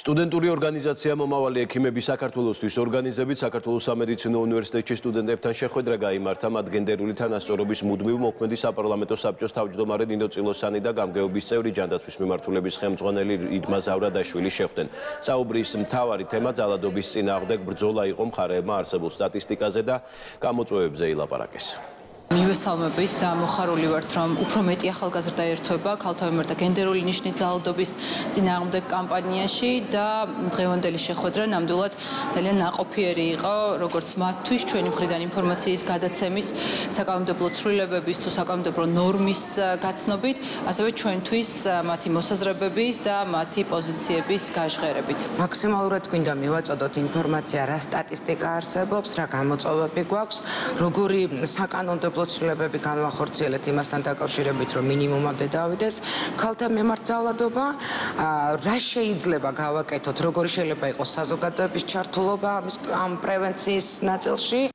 სტუდენტური ორგანიზაცია მომავალი ექიმები საქართველოსთვის ორგანიზებით საქართველოს სამედიცინო უნივერსიტეტში სტუდენტებთან შეხვედრა გაიმართა. მათ გენდერული თანასწორობის მუდმივ მოქმედი საპარლამენტო საბჭოს თავმჯდომარე ნინო წილოსანი და გამგეობის წევრი ჯანდაცვის მიმართულების ხელმძღვანელი იდმა ზავრადაშვილი შეხვდნენ. საუბრის მთავარი თემა ძალადობის წინააღმდეგ ბრძოლა იყო. მხარეებმა არსებულ სტატისტიკაზე და გამოწვევებზე ილაპარაკეს. მივესალმებით და მოხარული ვართ, რომ უფრო მეტი ახალგაზრდა ერთვება ქალთა მიმართ და გენდერული ნიშნის ძალადობის წინააღმდეგ კამპანიაში და დღევანდელი შეხვედრა ნამდვილად ძალიან ნაყოფიერი იყო, როგორც მათთვის ჩვენი მხრიდან ინფორმაციის გადაცემის, საკანონმდებლო ცვლილებების თუ საკანონმდებლო ნორმის გაცნობით, ასევე ჩვენთვის მათი მოსაზრებების და მათი პოზიციების გაჟღერებით. მაქსიმალურად გვინდა მივაწოდოთ ინფორმაცია, რა სტატისტიკა არსებობს, რა გამოწვევები გვაქვს, როგორი საკანონმდებლო ცვლილებები განვახორციელეთ იმასთან დაკავშირებით, რომ მინიმუმამდე დავიდეს ქალთა მიმართ ძალადობა, რა შეიძლება გავაკეთოთ, როგორი შეიძლება იყოს საზოგადოების ჩართულობა ამ პრევენციის ნაწილში.